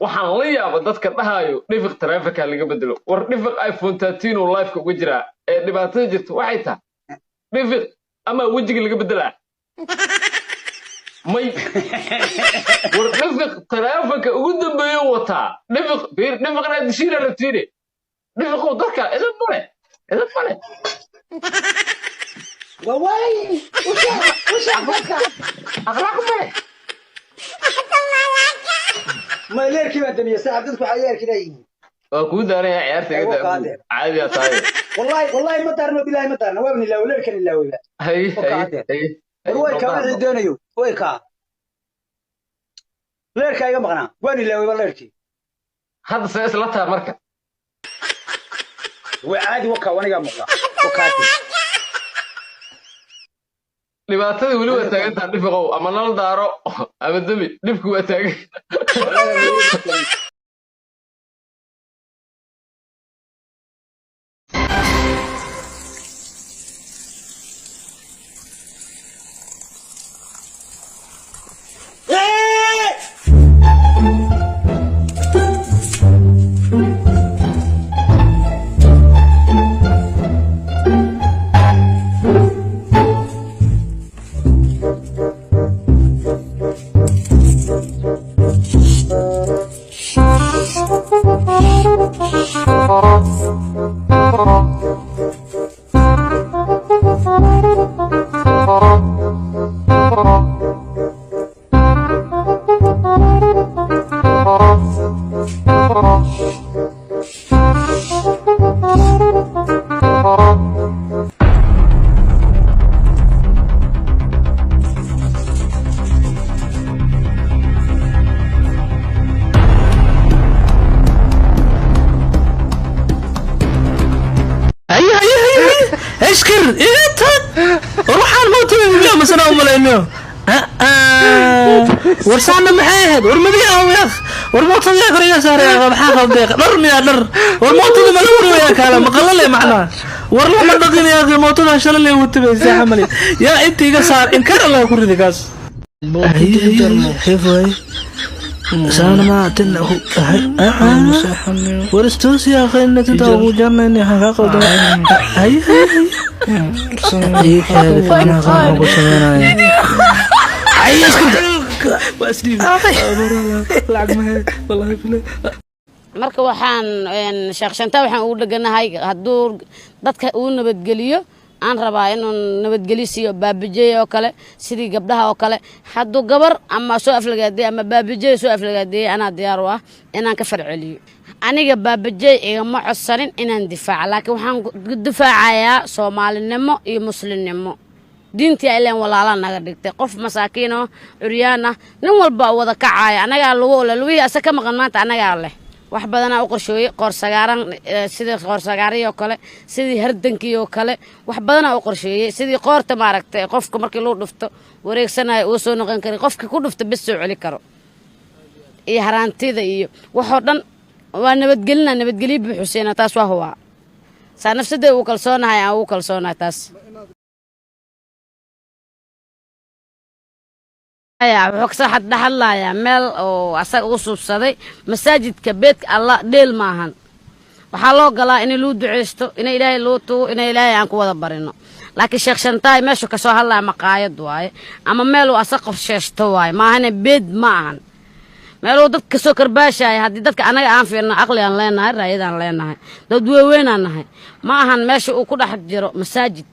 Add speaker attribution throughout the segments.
Speaker 1: waxaan la yaabo dadka dhahayo dhifiq taraafika laga bedelo war dhifiq iPhone 13 oo live ka ugu jira ee dhibaatada jirto waxay tahay dhifiq ama wajiga laga bedelaa may war dhifiq taraafika ugu dambeeyo wata dhifiq dhifiqna dishiira rabtiine dhifiq oo dadka idan male
Speaker 2: wawaay وش أخلاق ماله ما ليركي ما دنيا ساعة تدخل على كذا
Speaker 1: أكون أنا عيارتك عادي يا طيب
Speaker 2: والله ما ترنا بالله ما ترنا وابني لا وليرك إلا ولا
Speaker 1: هي
Speaker 2: ويكا ما دونيو ويكا ليركا يا مغنى وابني لا ولا ليركي
Speaker 1: هذا سياسلتها مركب
Speaker 2: وعادي وكا وانا يا مغنى وكاتي
Speaker 1: dhibaatada wali waa taagan tahay dhifiqow ama nal daaro ama dami dhibku waa taagan
Speaker 3: اشكر انت روح الموت اليوم مثلا وملينو ورسعنا محيد ورمدي يا اخ ورموت يا قريه صار يا بحاخ ديق درمي يا در ورموت ملور يا كلام مقلل معنا ورلا ما دقين يا اخي موت ان شاء الله وتبي حملي يا انت يا صار انكر الله كردي كاس حيفوي سانا ما تنه ورستوس يا اخي انك تو جرنا اني حقق هي هيك انا غاوي سمينا اي اسكت والله
Speaker 4: marka waxaan sheekh shanta waxaan u dhaganahay haduu dadka uu nabadgeliyo aan rabaa inuu nabadgelisiyo baabijay oo kale sidii gabdhaha oo kale haduu gabar ama soo aflagaaday ama baabijay soo aflagaaday ana diyaar u ah inaan ka farceliyo aniga baabijay igama codsanin inaan difaac laakiin waxaan difaacayaa Soomaalinimo iyo Muslimnimo diintii ay leen walaala naga dhigtay qof masaakiin oo curyaana nin walba wada kacay anaga luwi asaka maqan maanta anaga leh wax badan oo qorshooy qoor sagaaran sidii qoor sagaariyo kale sidii hardankii oo kale wax badan oo qorshooy sidii qoorta maaragtay qofka markii loo dhufto wareegsanay oo soo noqon kari qofkii ku dhufta bis soo celi karo iyo haraantida iyo waxa dhan waa nabadgelyo buuxsina taas waa huwa saa nafsada uu kalsoonahay aan uu kalsoonahay taas وحكسر حد حلا يا مال وأساق وصوب صدي مساجد كبيت الله ديل ماهن وحلو قلا إني لو دعيستو إني إلهي لوتو إني إلهي عنكو وضبرينو لكن شيخ شنتاي ماشو كسو هلا مقايد واي أما مالو أساق شيشتو واي ماهن بيد ماهن مالو دد كسو كرباشاي هادي ددك أنا عارفين عقلي أن ليناهي رايدان ليناهي دد وين أناهي ماهن ماشو وكل حد جرو مساجد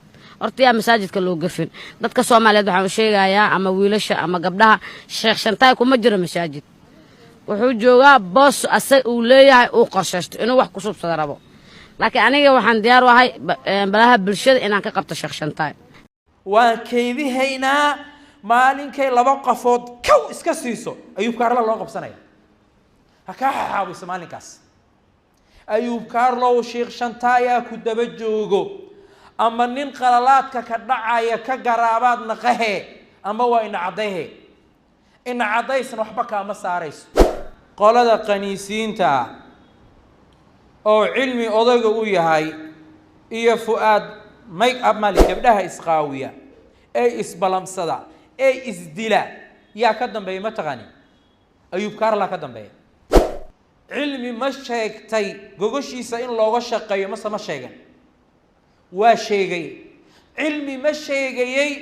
Speaker 4: أرتيا مساجد كله قفين دتك Soomaaliyeed waxaan u sheegayaa ama wiilasha ama gabdhaha sheekh shantaay kuma jiro masaajid wuxuu joogaa boos asay uu leeyahay uu qorshaysto inuu wax ku subsado rabo laakiin aniga waxaan diyaar u ahay balaha bulshada inaan ka qabto sheekh shantaay
Speaker 5: waan keedihaynaa maalinkay laba qafood kow iska siiso ayuub kaarla loo qabsanaya ha ka xaawiso maalinkaas ayuub kaarlo sheekh shantaay ku daba joogo أما نين قلالات كدعاية كجرابات نقهه أما وإن عضيه إن عضيس نحبك أما ساريس قال هذا قنيسين تا أو علمي أضيق وياهاي إيه فؤاد مايك أب مالك بدها إسقاوية أي إسبلام صدا أي إسدلا يا كدم بي ما تغني أيوب كارلا كدم بي cilmi ma sheegtay gogoshiisa in looga shaqeeyo mase ma sheegan waa sheegay cilmi ma sheegayey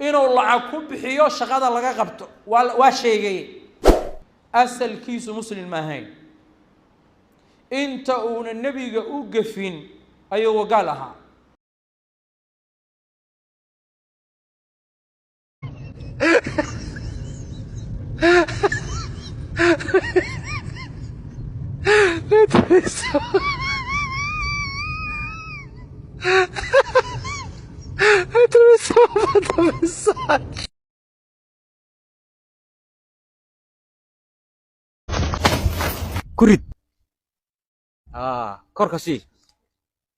Speaker 5: inuu lacag ku bixiyo shaqada laga qabto waa sheegay asalkiisu muslim ma ahayn inta uuna nebiga u gafin ayuu gaal ahaa
Speaker 6: kurid korka sii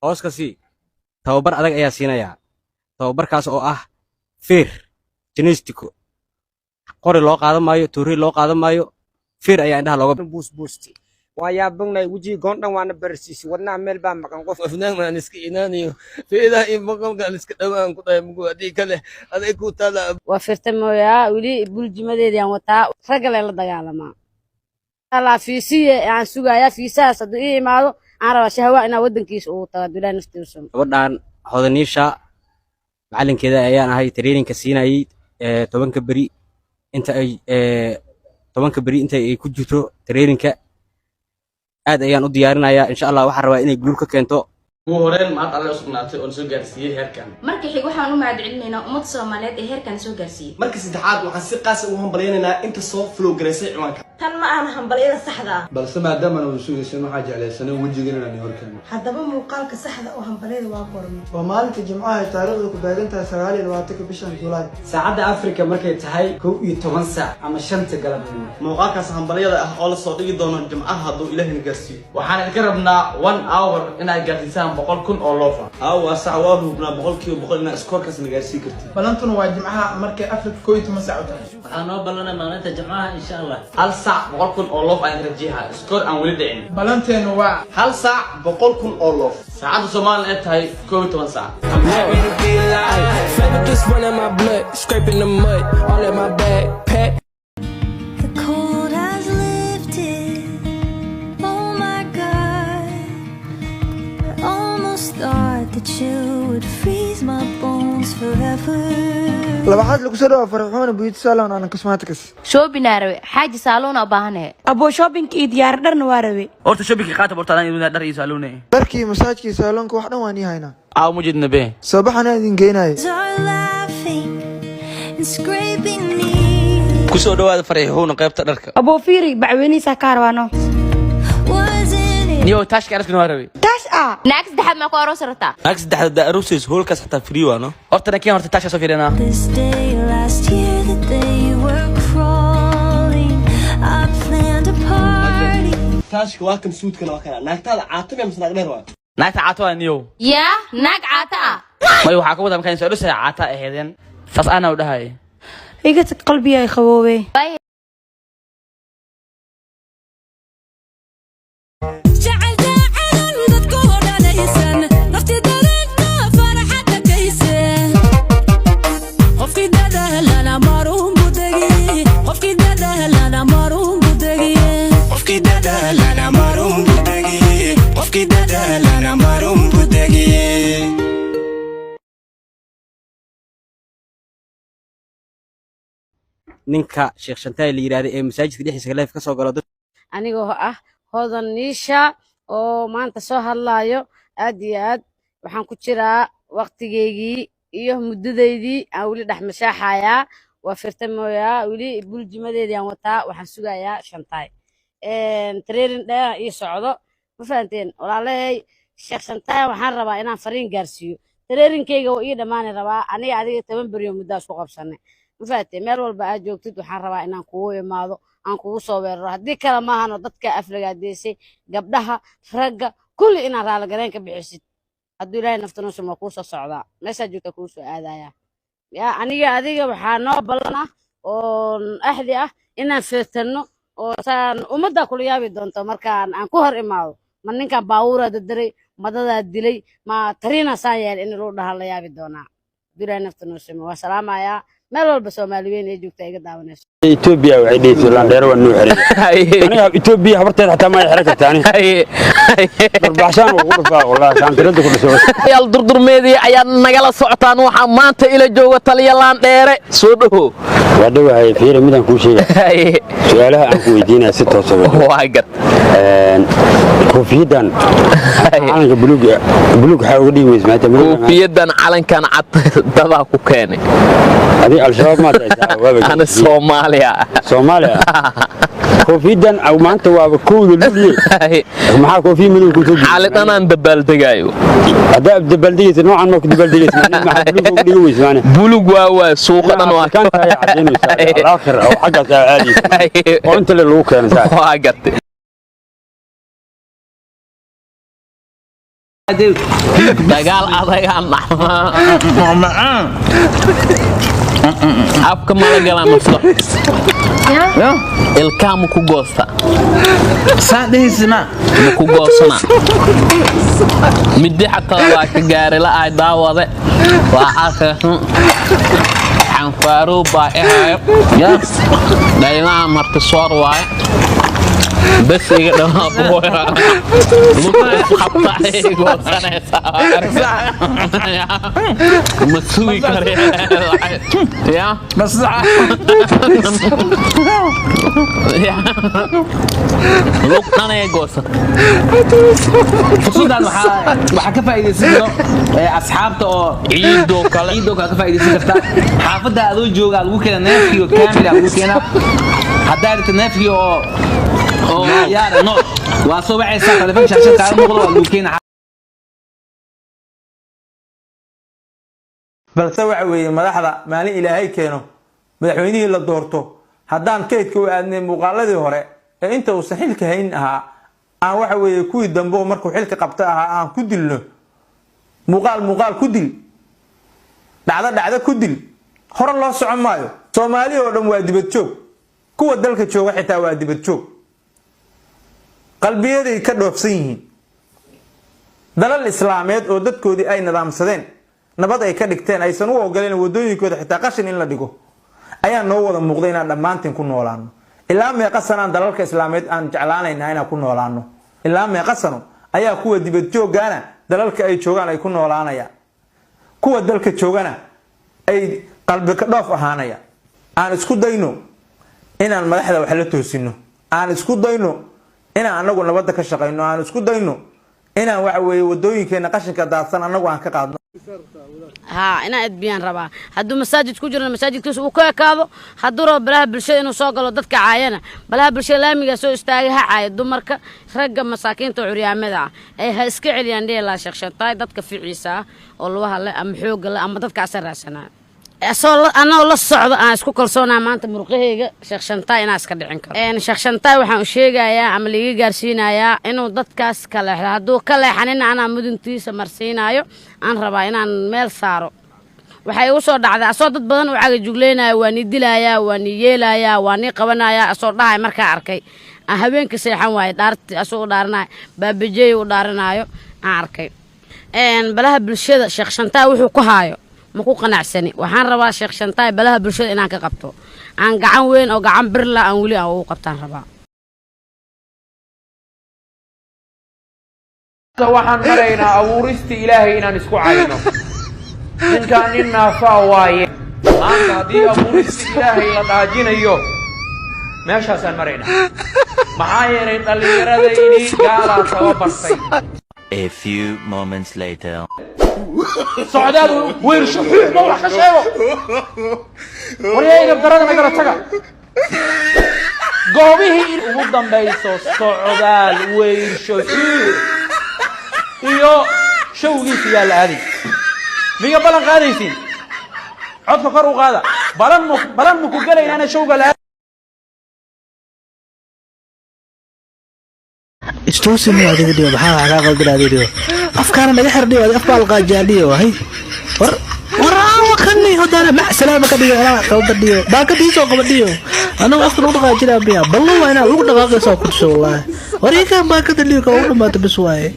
Speaker 6: hooska sii tababar adag ayaa siinayaa tababarkaas oo ah feer genestico qori loo qaadan maayo tuuri loo qaadan maayo feer ayaa indhaha looga
Speaker 7: buusti waayaa bangnay weji goondhan waana barsiisi wadnaha meel baa maqan qof
Speaker 8: afnaanaan iska inaaniyo feedaha in boqolkaan iska dhawaan ku dhahay mugu haddii kale aday ku taala
Speaker 4: waa firta mooyaa weli buljimadeedii wataa ragga la dagaalamaa fiisiye aan sugayaa fiisahaas hadduu ii imaado aan rabaa shahwa inaa waddankiisa uu tago bilaa naftiisa
Speaker 6: gabadhan hodaniisha macalinkeeda ayaan ahay traininka siinayay 10 beri inta ay 10 beri inta ay ku jirto traininka aad ayaan u diyaarinayaa insha Allah waxaan rabaa inay guul ka keento
Speaker 9: ugu horeen maad alle usugnaatay oo soo gaarsiiyay heerkan
Speaker 10: markii xig waxaan u mahadcelinaynaa ummadda Soomaaliyeed ee heerkan soo gaarsiiyay
Speaker 11: markii saddexaad waxaan si qaas ah u hambaleynaynaa inta soo flow gareysay ciwaanka
Speaker 10: tan ma aan hambaliyada saxda ah
Speaker 12: balse maadaama aan sugaysan waxa jeclaysan wajigeena inaan horkan
Speaker 10: haddaba muuqaalka saxda oo hambaliyada waa qormay
Speaker 2: waa maalinta jimcaha ay taariikhdu ku beegan tahay 29 bishan Juulaay
Speaker 7: saacada Afrika markay tahay 11 saac ama 5 galabnimo
Speaker 11: muuqaalkaas hambaliyada ah oo la soo dhigi doono jimcaha hadduu Ilaahay gaarsiiyo
Speaker 9: waxaan idinka rabnaa 1 hour inaad gaarsiisaan 100,000 oo loofa
Speaker 11: waa sac waa hubnaa 100% inaad iskoorkaas la gaarsiin kartid
Speaker 2: balantuna waa jimcaha markay Afrika 11 saac u tahay
Speaker 8: waxaan noo ballanay maalinta jimcaha insha Allah
Speaker 9: hal sac 100,000 oo loof ayaan rajihaa iskoor aan weli dhicin
Speaker 2: balanteenu waa
Speaker 11: hal sac 100,000 oo loof
Speaker 9: saacada Soomaaliya ay tahay 12 saac
Speaker 2: labaad lagu soo dhawaad farxoon buuyid salon aan cosmetics
Speaker 10: shopping arawe xaaji salon u baahan yahay abo shopping ii diyaar dharna waa rawe
Speaker 8: horta shopping qaata bortaan inuu dhar iyo salone
Speaker 2: darkii masaajkii salonka wax dhan waan yahaynaa
Speaker 8: aa mujidna be
Speaker 2: soo baxana idin geenay
Speaker 8: ku soo dhawaad farxoon qaybta dharka
Speaker 10: abo fiiri bacweynisa kaarwaano
Speaker 8: niyo tash kaaraskan waa rawe
Speaker 10: next daxad ma ku aroosarta
Speaker 8: next daxad da aroosis holkas hatta free waano horta nakeen horta tash soo fiirina
Speaker 11: taashka waa kan suudkana waa kana naagtaada caatami ama sanaag dheer waa
Speaker 8: naagta caato niyo
Speaker 10: ya naag caata
Speaker 8: may waxa ka wada markaan soo dhasay caata aheedeen saas ana u dhahay
Speaker 10: iga qalbiga ay qaboobe
Speaker 6: ninka Sheekh Shantaay la yiraahdo ee masaajidka dhexdiisa live ka soo galo dad
Speaker 4: anigoo ah hodaniisha oo maanta soo hadlaayo aad iyo aad waxaan ku jiraa waqtigeygii iyo muddadeydii aan weli dhex mashaaxayaa waa firta mooyaa weli buljimadeedii aan wataa waxaan sugayaa Shantaay training dheer ii socdo ma fahanteen walaalahay Sheekh Shantaay waxaan rabaa inaan fariin gaarsiiyo trainingkayga oo ii dhamaani rabaa aniga adiga 10 bari muddo isku qabsanay ma fahanteen meel walba aad joogtid waxaan rabaa inaan kugu imaado aan kugu soo weeraro haddii kale maahano dadka aflagaadeysay gabdhaha ragga kulli inaan raali gareen ka bixisid hadduu ilaahay naftanuusa ma kuu soo socdaa meeshaa joogta kuu soo aadaya yaa aniga adiga waxaa noo ballan ah oo axdi ah inaan feertanno oo saan ummadda kula yaabi doonto markaan aan ku hor imaado ma ninkan baabuuraa dadaray madadaa dilay ma tariina saan yeel in lagu dhaha la yaabi doonaa hadduu ilaahay naftanuusa waa salaamayaa meel walba Soomaaliyeed ay joogtaa iga daawanayso
Speaker 13: Ethiopia waxay dhigtay landheero waa noo xiray aniga Ethiopia habarteed xataa ma xiray kartaan barbaaxshaan ugu dhufaa wallahi kaantirada ku dhashay
Speaker 14: yal durdurmeedii ayaa nagala socotaan waxa maanta ila jooga taliya landheere soo dhawo
Speaker 13: waa dhawahay fiir midaan ku sheegay su'aalaha aan ku weydiinay si toos ah
Speaker 14: waa gad
Speaker 13: koofiyadan calanka buluug waxa uga dhigay maanta
Speaker 14: koofiyadan calankan cad dada ku keenay
Speaker 13: adi al-shabaab ma tahay
Speaker 14: ana Soomaaliya
Speaker 13: koofiyadan aw maanta waa kooda luliye maxaa koofiya madow ku soo
Speaker 14: xaalad aan dabaaldegayo
Speaker 13: hada dabaaldegays noocan ma ku dabaaldegays maxaa buluug uga dhigay weysmaana
Speaker 14: buluug waa suuqadan waa
Speaker 13: kan tahay cadeynaysa al-aakhir aw xagga caadi oo inta lagu keenay
Speaker 14: waa gartay dagaal adagaan macaan afka malagala masto ya ilkaam ku goosta
Speaker 5: saadheysna
Speaker 14: ku goosana midii xataa waa ka gaari la ay daawade waa aakhirsan aan faaro baa ya dayna marti soor waay بس يقدر أبوه خبطة يقول سنة مسوي كريه يا
Speaker 5: بس
Speaker 14: لوك أنا يقول
Speaker 5: فصودا waxaa ka faa'iideysan asxaabta oo
Speaker 14: ciido kale
Speaker 5: ka faa'iideysan karta xaafada adoo jooga lagu keenaa neefkiyo kaamil lagu keenaa hadaa neefkiyo oo yaar no waa soo baxaysa telefoon shaashad kaaga muuqdo waa lagu keenaa balse waxa weeye madaxda maalin ilaahay keeno madaxweynihii la doorto haddaan keydka u aadnay muuqaaladii hore ee inta uu xilka hayn ahaa aan waxa weeye kuwii dambe markuu xilka qabta ahaa aan ku dilno muuqaal ku dil dhacdo ku dil hore loo socon maayo Soomaaliya oo dhan waa dibad joog kuwa dalka jooga xitaa waa dibad joog qalbiyaday ka dhoofsan yihiin dalal islaameed oo dadkoodii ay nidaamsadeen nabad ay ka dhigteen aysan u ogoleen wadooyinkooda xitaa qashin in la dhigo ayaa noo wada muuqday inaan dhammaantiin ku noolaano ilaa meeqa sanaan dalalka islaameed aan jeclaanaynaa inaan ku noolaano ilaa meeqa sano ayaa kuwa dibad joogana dalalka ay joogaan ay ku noolaanayaan kuwa dalka joogana ay qalbi ka dhoof ahaanaya aan isku dayno inaan madaxda wax la toosino aan isku dayno inaan anagu nabadda ka shaqeyno aan isku dayno inaan waxa weeye wadooyinkeena qashinka daadsan anagu aan ka qaadno
Speaker 4: ina adbiyaan rabaa hadduu masaajid ku jiro masaajidkiisa uu ka ekaado hadduu rabo balaha bulshada inuu soo galo dadka caayana balaha bulshada laamiga soo istaagay ha caayo dumarka ragga masaakiinta curyaamada ah ay ha iska celiyaan dheelaa sheekshantaay dadka ficiisa oo lugaha leh ama xoogga leh ama dadka asaraasanaa anoo la socdo aan isku kalsoonaa maanta murqahayga sheekshantaay inaan iska dhicin karo sheekshantaay waxaan u sheegayaa ama liiga gaarsiinayaa inuu dadkaas ka leexdo hadduu ka leexanina anaa muduntiisa marsiinayo aan rabaa inaan meel saaro waxay igu soo dhacday asoo dad badan u caga jugleynayo waa ni dilayaa waa ni yeelayaa waa ni qabanayaa asoo dhahay markaa arkay aan habeenka seexan waaye dhaarti asoo u dhaaranayo baabajeey u dhaaranayo aan arkay balaha bulshada sheekshantaay wuxuu ku haayo ma ku qanacsani waxaan rabaa sheekshantaay balaha bulshada inaan ka qabto aan gacan weyn oo gacan birla aan weli aan ugu qabtaan rabaa
Speaker 5: waxaan maraynaa abuuristii ilaahay inaan isku cayno ninkaan nin naafaa waaye maanta haddii abuuristii ilaahay la dhaajinayo meeshaasaan maraynaa maxaa yeelay dhallinyaradaydii gaalaa tababartay
Speaker 15: A few moments later.
Speaker 5: socdaal weersho ma wax ka sheego wariyayga darada nagala taga goobihii ugu dambayso socdaal weersho iyo showgiisa yaa la aaday miga balan qaadaysiin codka kor u qaada balan mu ku galayna ana showga la
Speaker 3: استوسن يا دي دي بحال على قلبنا دي دي افكار ما يحردي ولا افكار القاجاليه وهي ورا وكني هدانا مع سلامه كدي انا قلبديو باكدي سو قبديو انا اصلا دقاجينا بيا بالله انا لو دقاقه سو كنت والله وريك باكدي لي كو ما تبس واي